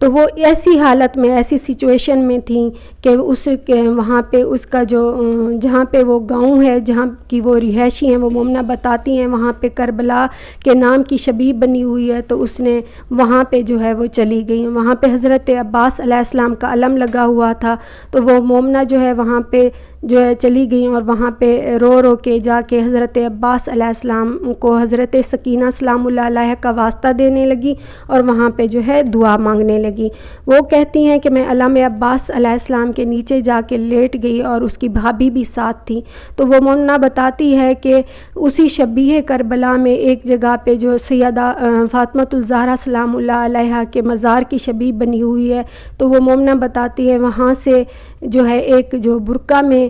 تو وہ ایسی حالت میں ایسی سچویشن میں تھیں کہ وہاں پہ اس کا جو جہاں پہ وہ گاؤں ہے جہاں کی وہ رہائشی ہیں وہ مومنہ بتاتی ہیں وہاں پہ کربلا کے نام کی شبیہ بنی ہوئی ہے، تو اس نے وہاں پہ جو ہے وہ چلی گئی۔ وہاں پہ حضرت عباس علیہ السلام کا علم لگا ہوا تھا، تو وہ مومنہ جو ہے وہاں پہ جو ہے چلی گئیں اور وہاں پہ رو رو کے جا کے حضرت عباس علیہ السلام کو حضرت سکینہ سلام اللہ علیہ کا واسطہ دینے لگی اور وہاں پہ جو ہے دعا مانگنے لگی۔ وہ کہتی ہیں کہ میں علم عباس علیہ السلام کے نیچے جا کے لیٹ گئی اور اس کی بھابھی بھی ساتھ تھی، تو وہ مومنہ بتاتی ہے کہ اسی شبیہ کربلا میں ایک جگہ پہ جو سیدہ فاطمۃ الزہرا سلام اللہ علیہ کے مزار کی شبیہ بنی ہوئی ہے، تو وہ مومنہ بتاتی ہے وہاں سے جو ہے ایک جو برقع میں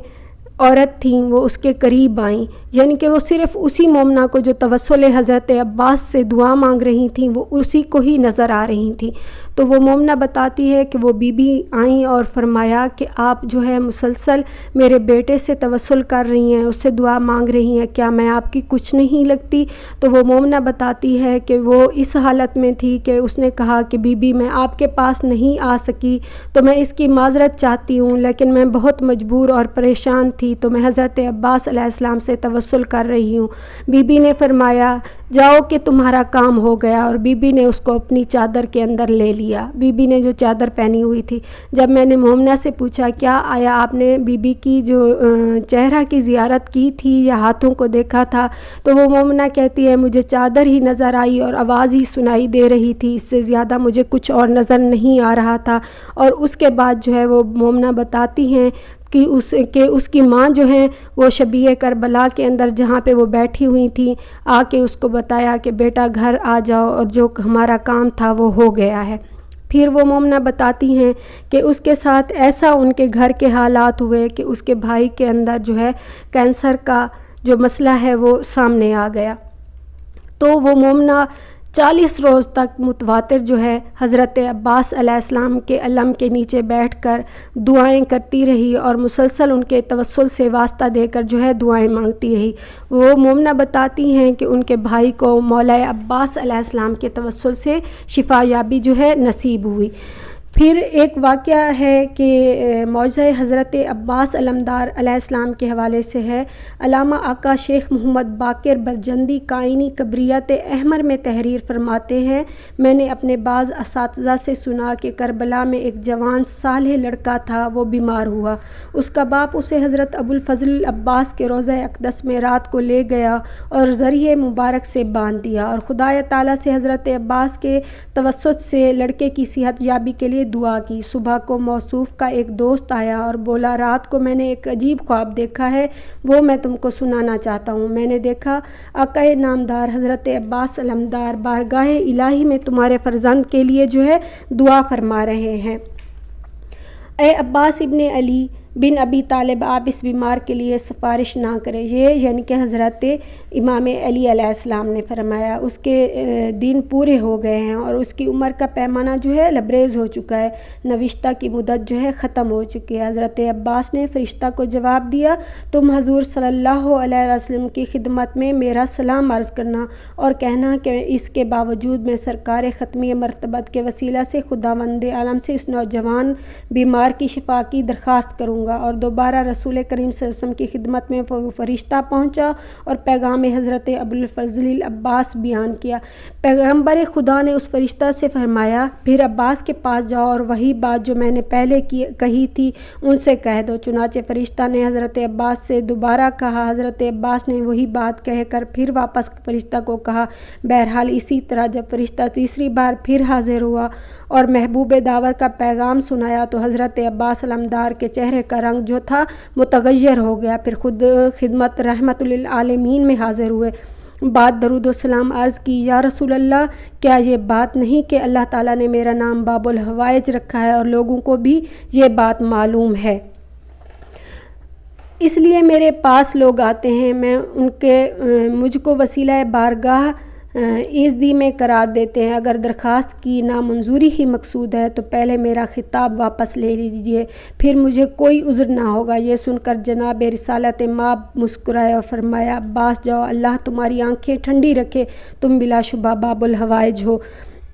عورت تھیں وہ اس کے قریب آئیں، یعنی کہ وہ صرف اسی مومنہ کو جو توسل حضرت عباس سے دعا مانگ رہی تھیں وہ اسی کو ہی نظر آ رہی تھیں۔ تو وہ مومنہ بتاتی ہے کہ وہ بی بی آئیں اور فرمایا کہ آپ جو ہے مسلسل میرے بیٹے سے توسل کر رہی ہیں، اس سے دعا مانگ رہی ہیں، کیا میں آپ کی کچھ نہیں لگتی؟ تو وہ مومنہ بتاتی ہے کہ وہ اس حالت میں تھی کہ اس نے کہا کہ بی بی میں آپ کے پاس نہیں آ سکی تو میں اس کی معذرت چاہتی ہوں، لیکن میں بہت مجبور اور پریشان تھی تو میں حضرت عباس علیہ السلام سے توسل کر رہی ہوں۔ بی بی نے فرمایا جاؤ کہ تمہارا کام ہو گیا، اور بی بی نے اس کو اپنی چادر کے اندر لے لیا، بی بی نے جو چادر پہنی ہوئی تھی۔ جب میں نے مومنہ سے پوچھا کیا آیا آپ نے بی بی کی جو چہرہ کی زیارت کی تھی یا ہاتھوں کو دیکھا تھا، تو وہ مومنہ کہتی ہے مجھے چادر ہی نظر آئی اور آواز ہی سنائی دے رہی تھی، اس سے زیادہ مجھے کچھ اور نظر نہیں آ رہا تھا۔ اور اس کے بعد جو ہے وہ مومنہ بتاتی ہیں کہ اس کی ماں جو ہیں وہ شبیہ کربلا کے اندر جہاں پہ وہ بیٹھی ہوئی تھیں آ کے اس کو بتایا کہ بیٹا گھر آ جاؤ اور جو ہمارا کام تھا وہ ہو گیا ہے۔ پھر وہ مومنہ بتاتی ہیں کہ اس کے ساتھ ایسا ان کے گھر کے حالات ہوئے کہ اس کے بھائی کے اندر جو ہے کینسر کا جو مسئلہ ہے وہ سامنے آ گیا، تو وہ مومنہ 40 روز تک متواتر جو ہے حضرت عباس علیہ السلام کے علم کے نیچے بیٹھ کر دعائیں کرتی رہی اور مسلسل ان کے توسل سے واسطہ دے کر جو ہے دعائیں مانگتی رہی۔ وہ مومنہ بتاتی ہیں کہ ان کے بھائی کو مولا عباس علیہ السلام کے توسل سے شفا یابی جو ہے نصیب ہوئی۔ پھر ایک واقعہ ہے کہ معجزہ حضرت عباس علمدار علیہ السلام کے حوالے سے ہے۔ علامہ آقا شیخ محمد باقر برجندی قائنی قبریت احمر میں تحریر فرماتے ہیں، میں نے اپنے بعض اساتذہ سے سنا کہ کربلا میں ایک جوان صالح لڑکا تھا، وہ بیمار ہوا، اس کا باپ اسے حضرت ابو الفضل العباس کے روضہ اقدس میں رات کو لے گیا اور ذریعہ مبارک سے باندھ دیا اور خدا تعالیٰ سے حضرت عباس کے توسط سے لڑکے کی صحت یابی کے لیے دعا کی۔ صبح کو موصوف کا ایک دوست آیا اور بولا رات کو میں نے ایک عجیب خواب دیکھا ہے، وہ میں تم کو سنانا چاہتا ہوں۔ میں نے دیکھا آقا نامدار حضرت عباس علمدار بارگاہ الہی میں تمہارے فرزند کے لیے جو ہے دعا فرما رہے ہیں، اے عباس ابن علی بن ابی طالب آپ اس بیمار کے لیے سفارش نہ کریں۔ یہ یعنی کہ حضرت امام علی علیہ السلام نے فرمایا، اس کے دن پورے ہو گئے ہیں اور اس کی عمر کا پیمانہ جو ہے لبریز ہو چکا ہے، نوشتہ کی مدت جو ہے ختم ہو چکی ہے۔ حضرت عباس نے فرشتہ کو جواب دیا تم حضور صلی اللہ علیہ وسلم کی خدمت میں میرا سلام عرض کرنا اور کہنا کہ اس کے باوجود میں سرکار ختمی مرتبت کے وسیلہ سے خداوند عالم سے اس نوجوان بیمار کی شفا کی درخواست کروں گا۔ اور دوبارہ رسول کریم صلی اللہ علیہ وسلم کی خدمت میں فرشتہ پہنچا اور پیغام حضرت ابو الفضل العباس بیان کیا۔ پیغمبر خدا نے اس فرشتہ سے فرمایا پھر عباس کے پاس جاؤ اور وہی بات جو میں نے پہلے کہی تھی ان سے کہہ دو۔ چنانچہ فرشتہ نے حضرت عباس سے دوبارہ کہا، حضرت عباس نے وہی بات کہہ کر پھر واپس فرشتہ کو کہا۔ بہرحال اسی طرح جب فرشتہ تیسری بار پھر حاضر ہوا اور محبوب داور کا پیغام سنایا تو حضرت عباس علمدار کے چہرے کا رنگ جو تھا متغیر ہو گیا، پھر خود خدمت رحمت للعالمین میں حاضر ہوئے، بعد درود و سلام عرض کی یا رسول اللہ کیا یہ بات نہیں کہ اللہ تعالیٰ نے میرا نام باب الحوائج رکھا ہے اور لوگوں کو بھی یہ بات معلوم ہے، اس لیے میرے پاس لوگ آتے ہیں، میں مجھ کو وسیلہ بارگاہ ایزدی میں قرار دیتے ہیں، اگر درخواست کی نامنظوری ہی مقصود ہے تو پہلے میرا خطاب واپس لے لیجئے، پھر مجھے کوئی عذر نہ ہوگا۔ یہ سن کر جناب رسالت مآب مسکرائے اور فرمایا عباس جاؤ، اللہ تمہاری آنکھیں ٹھنڈی رکھے، تم بلا شبہ باب الحوائج ہو،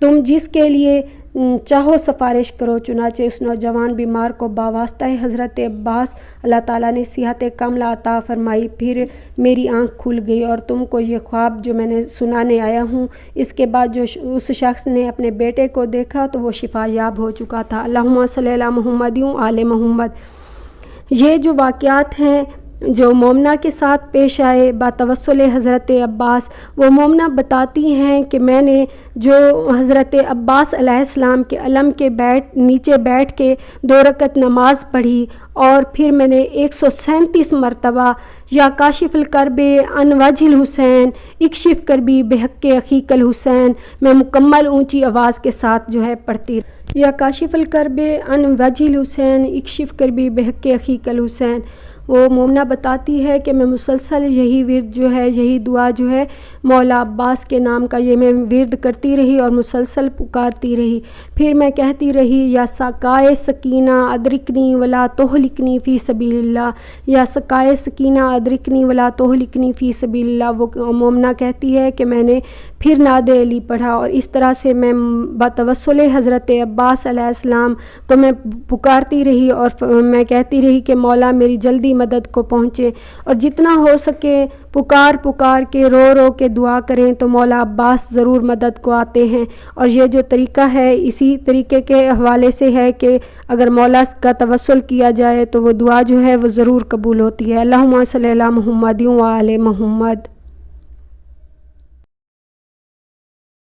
تم جس کے لیے چاہو سفارش کرو۔ چنانچہ اس نوجوان بیمار کو باواسطہ حضرت عباس اللہ تعالیٰ نے صحت کاملہ عطا فرمائی۔ پھر میری آنکھ کھل گئی اور تم کو یہ خواب جو میں نے سنانے آیا ہوں، اس کے بعد جو اس شخص نے اپنے بیٹے کو دیکھا تو وہ شفا یاب ہو چکا تھا۔ اللہم صلی علی محمد و آل محمد۔ یہ جو واقعات ہیں جو مومنہ کے ساتھ پیش آئے باتوسل حضرت عباس، وہ مومنہ بتاتی ہیں کہ میں نے جو حضرت عباس علیہ السلام کے علم کے نیچے بیٹھ کے 2 رکعت نماز پڑھی، اور پھر میں نے 137 مرتبہ یا کاشف الکرب عن وجہ الحسین اکشف کربی بحق اخیک الحسین میں مکمل اونچی آواز کے ساتھ جو ہے پڑھتی، یا کاشف الکرب عن وجہ الحسین اکشف کربی بحق اخیک الحسین۔ وہ مومنہ بتاتی ہے کہ میں مسلسل یہی ورد جو ہے، یہی دعا جو ہے مولا عباس کے نام کا، یہ میں ورد کرتی رہی اور مسلسل پکارتی رہی۔ پھر میں کہتی رہی یا سقائے سکینہ ادرکنی ولا تہلکنی فی سبیل اللہ، یا سقائے سکینہ ادرکنی ولا تہلکنی فی سبیل اللہ۔ وہ مومنہ کہتی ہے کہ میں نے پھر نعت علی پڑھا، اور اس طرح سے میں بتوسل حضرت عباس علیہ السلام کو میں پکارتی رہی اور میں کہتی رہی کہ مولا میری جلدی مدد کو پہنچے، اور جتنا ہو سکے پکار کے رو کے دعا کریں تو مولا عباس ضرور مدد کو آتے ہیں۔ اور یہ جو طریقہ ہے اسی طریقے کے حوالے سے ہے کہ اگر مولا کا توسل کیا جائے تو وہ دعا جو ہے وہ ضرور قبول ہوتی ہے۔ اللہم صلی علی محمد و آل محمد۔